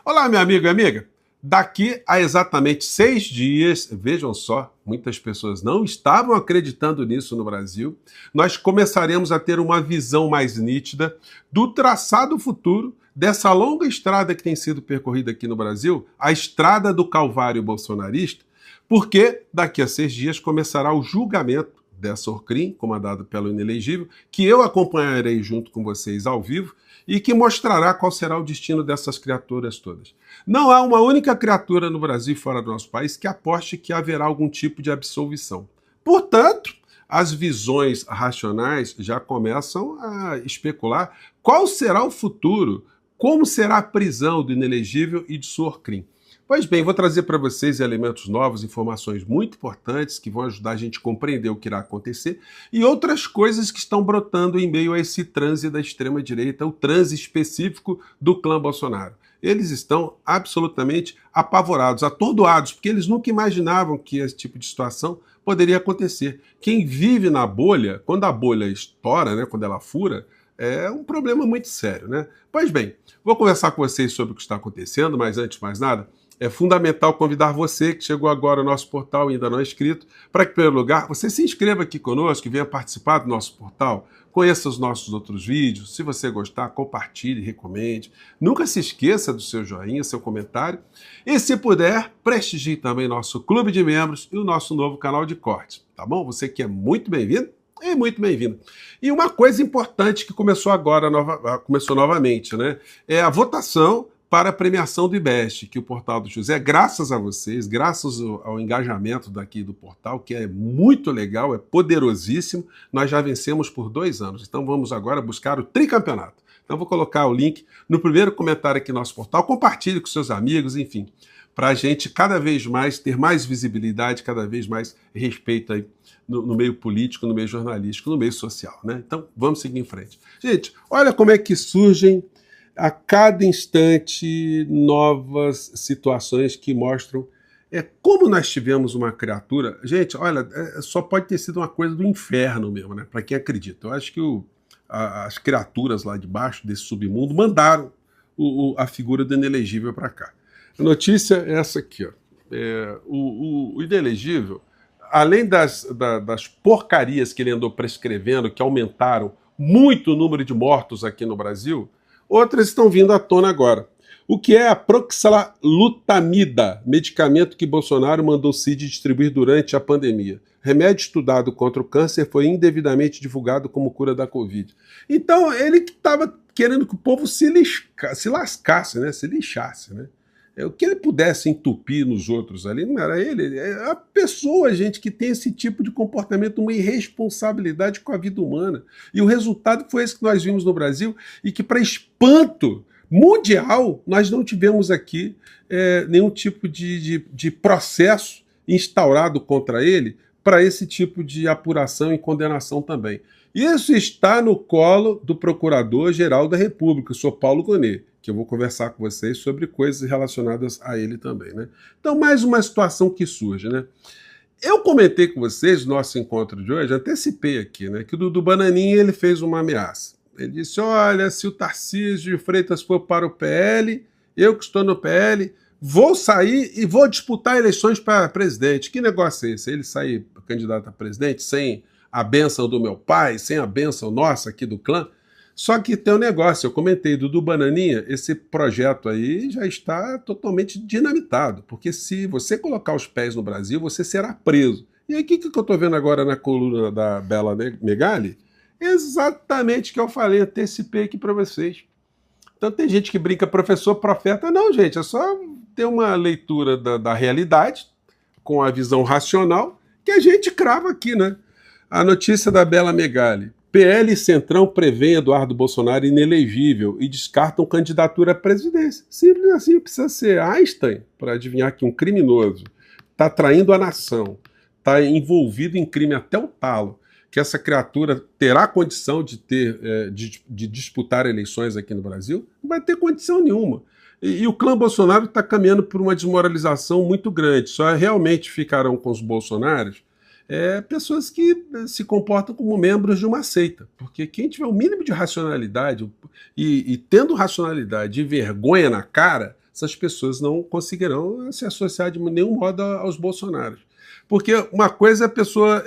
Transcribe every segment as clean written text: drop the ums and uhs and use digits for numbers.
Olá, meu amigo e amiga. Daqui a exatamente 6 dias, vejam só, muitas pessoas não estavam acreditando nisso no Brasil, nós começaremos a ter uma visão mais nítida do traçado futuro dessa longa estrada que tem sido percorrida aqui no Brasil, a estrada do Calvário bolsonarista, porque daqui a 6 dias começará o julgamento dessa ORCRIM, comandada pelo inelegível, que eu acompanharei junto com vocês ao vivo e que mostrará qual será o destino dessas criaturas todas. Não há uma única criatura no Brasil e fora do nosso país que aposte que haverá algum tipo de absolvição. Portanto, as visões racionais já começam a especular qual será o futuro, como será a prisão do inelegível e de sua ORCRIM. Pois bem, vou trazer para vocês elementos novos, informações muito importantes que vão ajudar a gente a compreender o que irá acontecer e outras coisas que estão brotando em meio a esse transe da extrema-direita, o transe específico do clã Bolsonaro. Eles estão absolutamente apavorados, atordoados, porque eles nunca imaginavam que esse tipo de situação poderia acontecer. Quem vive na bolha, quando a bolha estoura, né, quando ela fura, é um problema muito sério, né? Pois bem, vou conversar com vocês sobre o que está acontecendo, mas antes de mais nada, é fundamental convidar você que chegou agora ao nosso portal e ainda não é inscrito, para que, em primeiro lugar, você se inscreva aqui conosco e venha participar do nosso portal, conheça os nossos outros vídeos, se você gostar, compartilhe, recomende. Nunca se esqueça do seu joinha, seu comentário. E, se puder, prestigie também nosso clube de membros e o nosso novo canal de cortes, tá bom? Você que é muito bem-vindo. É muito bem-vindo. E uma coisa importante que começou agora, começou novamente, né? É a votação para a premiação do IBEST, que o Portal do José, graças a vocês, graças ao engajamento daqui do portal, que é muito legal, é poderosíssimo, nós já vencemos por 2 anos. Então vamos agora buscar o tricampeonato. Então vou colocar o link no primeiro comentário aqui no nosso portal, compartilhe com seus amigos, enfim, para a gente cada vez mais ter mais visibilidade, cada vez mais respeito aí no meio político, no meio jornalístico, no meio social, né? Então vamos seguir em frente. Gente, olha como é que surgem a cada instante novas situações que mostram como nós tivemos uma criatura. Gente, olha, só pode ter sido uma coisa do inferno mesmo, né? Para quem acredita. Eu acho que as criaturas lá de baixo desse submundo mandaram a figura do inelegível para cá. A notícia é essa aqui, ó. O inelegível, além das porcarias que ele andou prescrevendo, que aumentaram muito o número de mortos aqui no Brasil, outras estão vindo à tona agora. O que é a proxalutamida, medicamento que Bolsonaro mandou CID distribuir durante a pandemia. Remédio estudado contra o câncer foi indevidamente divulgado como cura da Covid. Então, ele estava querendo que o povo se lascasse, né? Se lixasse, né? O que ele pudesse entupir nos outros ali, não era ele, é a pessoa, gente, que tem esse tipo de comportamento, uma irresponsabilidade com a vida humana. E o resultado foi esse que nós vimos no Brasil e que, para espanto mundial, nós não tivemos aqui nenhum tipo de processo instaurado contra ele para esse tipo de apuração e condenação também. Isso está no colo do Procurador-Geral da República, o senhor Paulo Gonet, que eu vou conversar com vocês sobre coisas relacionadas a ele também, né? Então, mais uma situação que surge, né? Eu comentei com vocês no nosso encontro de hoje, antecipei aqui, né, que o Dudu Bananinha ele fez uma ameaça. Ele disse, olha, se o Tarcísio de Freitas for para o PL, eu que estou no PL, vou sair e vou disputar eleições para presidente. Que negócio é esse? Ele sair candidato a presidente sem a bênção do meu pai, sem a bênção nossa aqui do clã? Só que tem um negócio, eu comentei, Dudu Bananinha, esse projeto aí já está totalmente dinamitado, porque se você colocar os pés no Brasil, você será preso. E aí o que eu estou vendo agora na coluna da Bela Megali? Exatamente o que eu falei, antecipei aqui para vocês. Então tem gente que brinca professor, profeta. Não, gente, é só ter uma leitura da realidade, com a visão racional, que a gente crava aqui, né? A notícia da Bela Megali. PL e Centrão prevêem Eduardo Bolsonaro inelegível e descartam candidatura à presidência. Simples assim, precisa ser Einstein para adivinhar que um criminoso está traindo a nação, está envolvido em crime até o talo, que essa criatura terá condição de disputar eleições aqui no Brasil? Não vai ter condição nenhuma. E o clã Bolsonaro está caminhando por uma desmoralização muito grande. Só realmente ficarão com os bolsonaros pessoas que se comportam como membros de uma seita. Porque quem tiver o mínimo de racionalidade e tendo racionalidade e vergonha na cara, essas pessoas não conseguirão se associar de nenhum modo aos bolsonaros. Porque uma coisa é a pessoa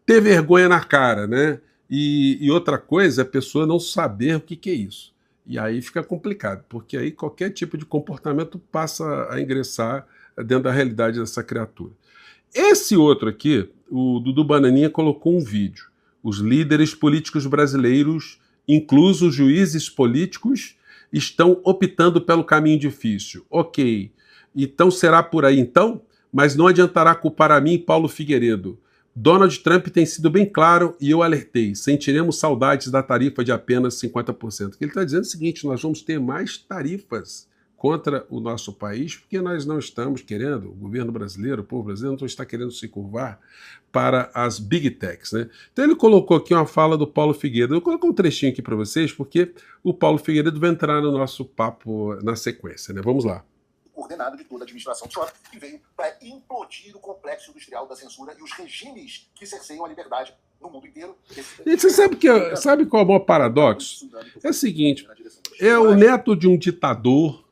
ter vergonha na cara, né? E outra coisa é a pessoa não saber o que é isso. E aí fica complicado, porque aí qualquer tipo de comportamento passa a ingressar dentro da realidade dessa criatura. Esse outro aqui, o Dudu Bananinha, colocou um vídeo. Os líderes políticos brasileiros, inclusos juízes políticos, estão optando pelo caminho difícil. Ok, então será por aí então? Mas não adiantará culpar a mim e Paulo Figueiredo. Donald Trump tem sido bem claro e eu alertei. Sentiremos saudades da tarifa de apenas 50%. Ele está dizendo o seguinte, nós vamos ter mais tarifas contra o nosso país, porque nós não estamos querendo, o governo brasileiro, o povo brasileiro, não está querendo se curvar para as big techs, né? Então ele colocou aqui uma fala do Paulo Figueiredo. Eu coloquei um trechinho aqui para vocês, porque o Paulo Figueiredo vai entrar no nosso papo na sequência, né? Vamos lá. Coordenado de toda a administração Trump, que veio para implodir o complexo industrial da censura e os regimes que cerceiam a liberdade no mundo inteiro. E você sabe qual é o maior paradoxo? É o seguinte, é o neto de um ditador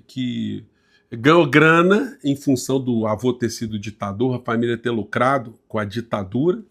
que ganhou grana em função do avô ter sido ditador, a família ter lucrado com a ditadura,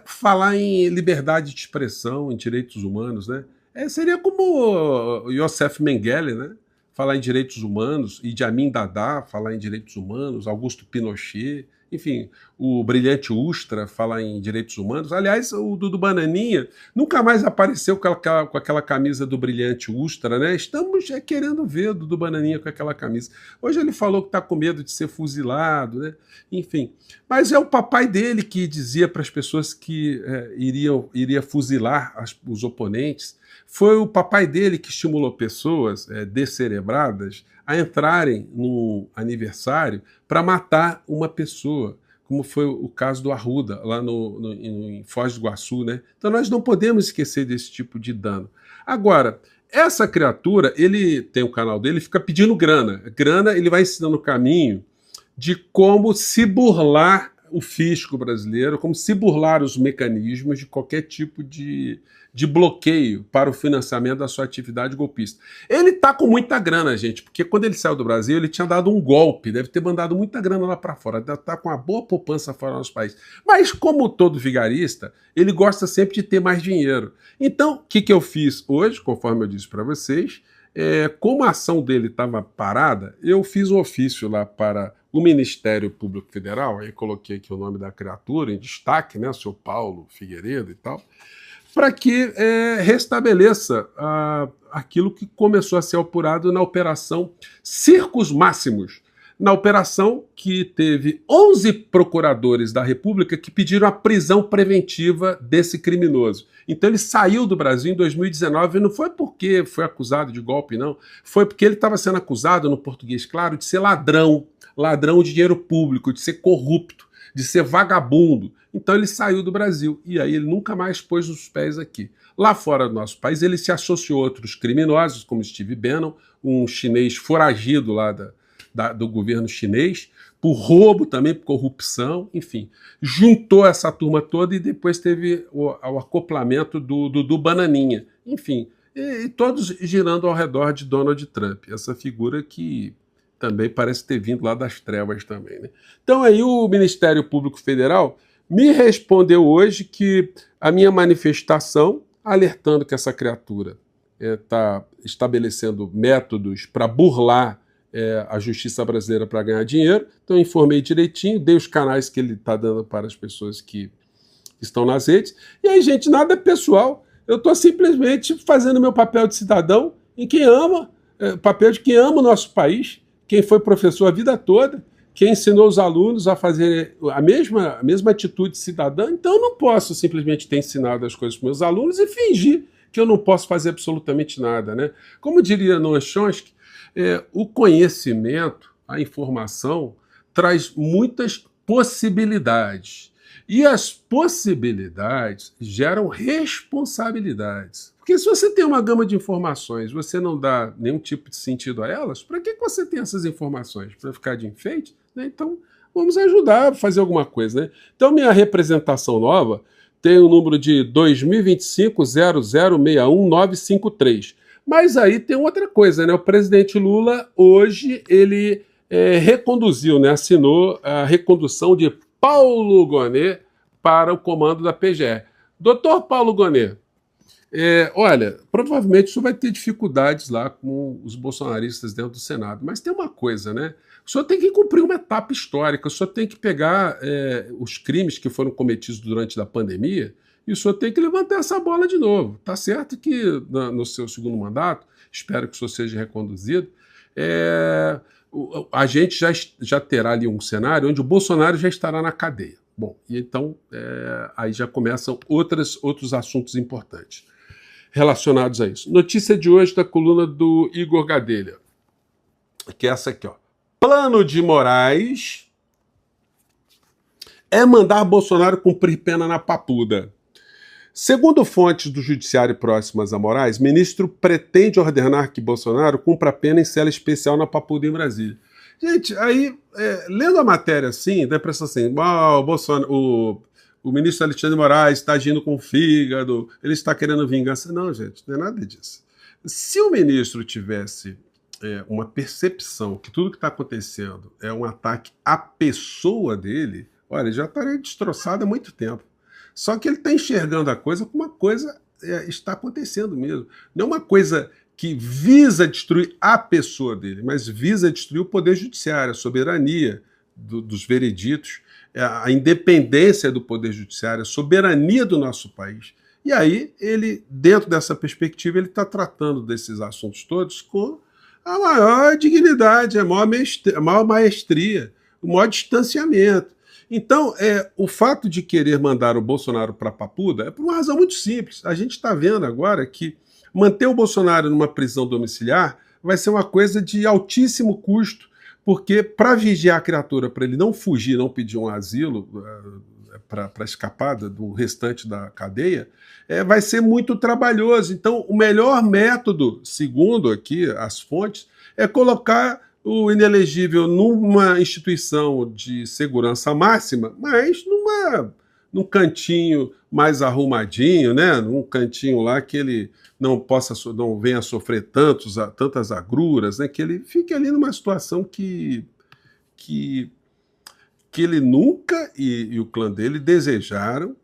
falar em liberdade de expressão, em direitos humanos, né? Seria como o Youssef Mengele, né? Falar em direitos humanos, Idi Amin Dada falar em direitos humanos, Augusto Pinochet, enfim, o brilhante Ustra falar em direitos humanos. Aliás, o Dudu Bananinha nunca mais apareceu com aquela camisa do brilhante Ustra, né? Estamos querendo ver o Dudu Bananinha com aquela camisa. Hoje ele falou que está com medo de ser fuzilado, né? Enfim. Mas é o papai dele que dizia para as pessoas que iria fuzilar os oponentes. Foi o papai dele que estimulou pessoas descerebradas a entrarem num aniversário para matar uma pessoa, como foi o caso do Arruda, lá em Foz do Iguaçu, né? Então nós não podemos esquecer desse tipo de dano. Agora, essa criatura, ele tem o canal dele, fica pedindo grana. Grana, ele vai ensinando o caminho de como se burlar o fisco brasileiro, como se burlar os mecanismos de qualquer tipo de bloqueio para o financiamento da sua atividade golpista. Ele está com muita grana, gente, porque quando ele saiu do Brasil, ele tinha dado um golpe, deve ter mandado muita grana lá para fora, deve estar com uma boa poupança fora do nosso país. Mas, como todo vigarista, ele gosta sempre de ter mais dinheiro. Então, o que eu fiz hoje, conforme eu disse para vocês, como a ação dele estava parada, eu fiz um ofício lá para o Ministério Público Federal, aí coloquei aqui o nome da criatura em destaque, né, o seu Paulo Figueiredo e tal, para que restabeleça aquilo que começou a ser apurado na Operação Circos Máximos, na operação que teve 11 procuradores da República que pediram a prisão preventiva desse criminoso. Então ele saiu do Brasil em 2019 e não foi porque foi acusado de golpe, não. Foi porque ele estava sendo acusado, no português claro, de ser ladrão de dinheiro público, de ser corrupto, de ser vagabundo. Então ele saiu do Brasil e aí ele nunca mais pôs os pés aqui. Lá fora do nosso país ele se associou a outros criminosos, como Steve Bannon, um chinês foragido lá do governo chinês, por roubo também, por corrupção, enfim. Juntou essa turma toda e depois teve o acoplamento do Bananinha. Enfim, e todos girando ao redor de Donald Trump, essa figura que também parece ter vindo lá das trevas também, né? Então aí o Ministério Público Federal me respondeu hoje que a minha manifestação, alertando que essa criatura está estabelecendo métodos para burlar a justiça brasileira para ganhar dinheiro, então eu informei direitinho, dei os canais que ele está dando para as pessoas que estão nas redes, e aí, gente, nada é pessoal, eu estou simplesmente fazendo meu papel de cidadão em quem ama, papel de quem ama o nosso país, quem foi professor a vida toda, quem ensinou os alunos a fazer a mesma atitude cidadã, então eu não posso simplesmente ter ensinado as coisas para meus alunos e fingir que eu não posso fazer absolutamente nada, né? Como diria Noam Chomsky, o conhecimento, a informação, traz muitas possibilidades. E as possibilidades geram responsabilidades. Porque se você tem uma gama de informações, você não dá nenhum tipo de sentido a elas, para que você tem essas informações? Para ficar de enfeite? Né? Então, vamos ajudar a fazer alguma coisa. Né? Então, minha representação nova tem o número de 2025-0061953. Mas aí tem outra coisa, né? O presidente Lula, hoje, ele reconduziu, né? Assinou a recondução de Paulo Gonet para o comando da PGR. Doutor Paulo Gonet, olha, provavelmente isso vai ter dificuldades lá com os bolsonaristas dentro do Senado, mas tem uma coisa, né? O senhor tem que cumprir uma etapa histórica, o senhor tem que pegar os crimes que foram cometidos durante a pandemia e o senhor tem que levantar essa bola de novo. Tá certo que no seu segundo mandato, espero que o senhor seja reconduzido, a gente já terá ali um cenário onde o Bolsonaro já estará na cadeia. Bom, e então aí já começam outros assuntos importantes relacionados a isso. Notícia de hoje da coluna do Igor Gadelha, que é essa aqui, ó. Plano de Moraes é mandar Bolsonaro cumprir pena na Papuda. Segundo fontes do judiciário próximas a Moraes, ministro pretende ordenar que Bolsonaro cumpra a pena em cela especial na Papuda, em Brasília. Gente, aí, lendo a matéria assim, dá a impressão assim, o ministro Alexandre de Moraes está agindo com o fígado, ele está querendo vingança. Não, gente, não é nada disso. Se o ministro tivesse uma percepção que tudo que está acontecendo é um ataque à pessoa dele, olha, ele já estaria destroçado há muito tempo. Só que ele está enxergando a coisa como uma coisa está acontecendo mesmo. Não é uma coisa que visa destruir a pessoa dele, mas visa destruir o poder judiciário, a soberania dos vereditos, a independência do poder judiciário, a soberania do nosso país. E aí, ele, dentro dessa perspectiva, ele está tratando desses assuntos todos com a maior dignidade, a maior maestria, o maior distanciamento. Então, o fato de querer mandar o Bolsonaro para a Papuda é por uma razão muito simples. A gente está vendo agora que manter o Bolsonaro numa prisão domiciliar vai ser uma coisa de altíssimo custo, porque para vigiar a criatura, para ele não fugir, não pedir um asilo para escapada do restante da cadeia, vai ser muito trabalhoso. Então, o melhor método, segundo aqui as fontes, é colocar o inelegível numa instituição de segurança máxima, mas num cantinho mais arrumadinho, né? Num cantinho lá que ele não venha a sofrer tantas agruras, né? Que ele fique ali numa situação que ele nunca e o clã dele desejaram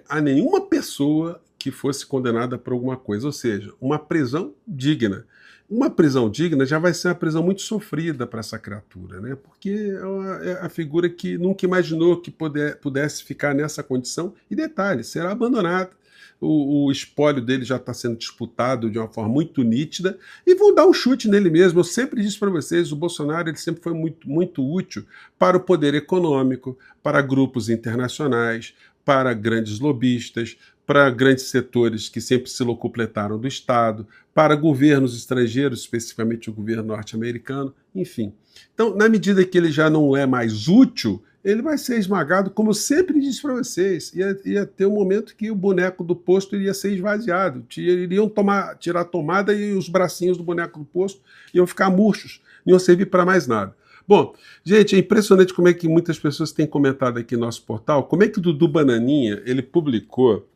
a nenhuma pessoa que fosse condenada por alguma coisa, ou seja, uma prisão digna. Uma prisão digna já vai ser uma prisão muito sofrida para essa criatura, né? Porque é a figura que nunca imaginou que pudesse ficar nessa condição. E detalhe, será abandonada. O espólio dele já está sendo disputado de uma forma muito nítida e vão dar um chute nele mesmo. Eu sempre disse para vocês, o Bolsonaro ele sempre foi muito, muito útil para o poder econômico, para grupos internacionais, para grandes lobistas, para grandes setores que sempre se locupletaram do Estado, para governos estrangeiros, especificamente o governo norte-americano, enfim. Então, na medida que ele já não é mais útil, ele vai ser esmagado, como eu sempre disse para vocês. Ia ter um momento que o boneco do posto iria ser esvaziado. Iriam tirar a tomada e os bracinhos do boneco do posto iam ficar murchos, não iam servir para mais nada. Bom, gente, é impressionante como é que muitas pessoas têm comentado aqui no nosso portal, como é que o Dudu Bananinha, ele publicou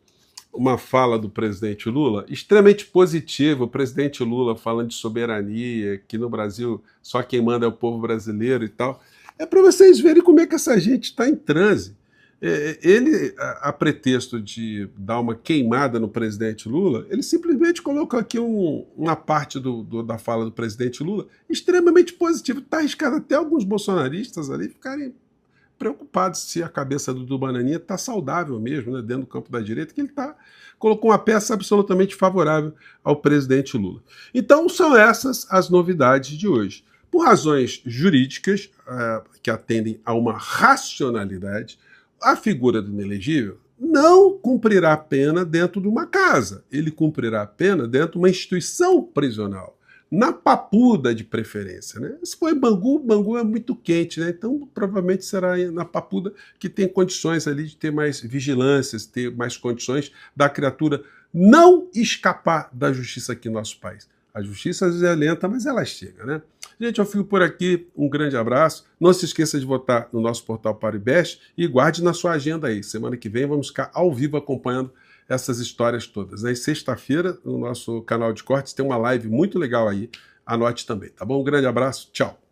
uma fala do presidente Lula extremamente positiva, o presidente Lula falando de soberania, que no Brasil só quem manda é o povo brasileiro e tal. É para vocês verem como é que essa gente está em transe. Ele, a pretexto de dar uma queimada no presidente Lula, ele simplesmente coloca aqui uma parte da fala do presidente Lula extremamente positiva. Está arriscado até alguns bolsonaristas ali ficarem preocupados se a cabeça do Bananinha está saudável mesmo, né, dentro do campo da direita, que ele colocou uma peça absolutamente favorável ao presidente Lula. Então, são essas as novidades de hoje. Por razões jurídicas, que atendem a uma racionalidade, a figura do inelegível não cumprirá a pena dentro de uma casa, ele cumprirá a pena dentro de uma instituição prisional. Na Papuda, de preferência, né? Se for em Bangu é muito quente, né? Então provavelmente será na Papuda, que tem condições ali de ter mais vigilâncias, ter mais condições da criatura não escapar da justiça aqui no nosso país. A justiça às vezes é lenta, mas ela chega, né? Gente, eu fico por aqui, um grande abraço. Não se esqueça de votar no nosso portal Paribest e guarde na sua agenda aí. Semana que vem vamos ficar ao vivo acompanhando essas histórias todas. Aí, sexta-feira, no nosso canal de cortes, tem uma live muito legal aí. Anote também, tá bom? Um grande abraço, tchau.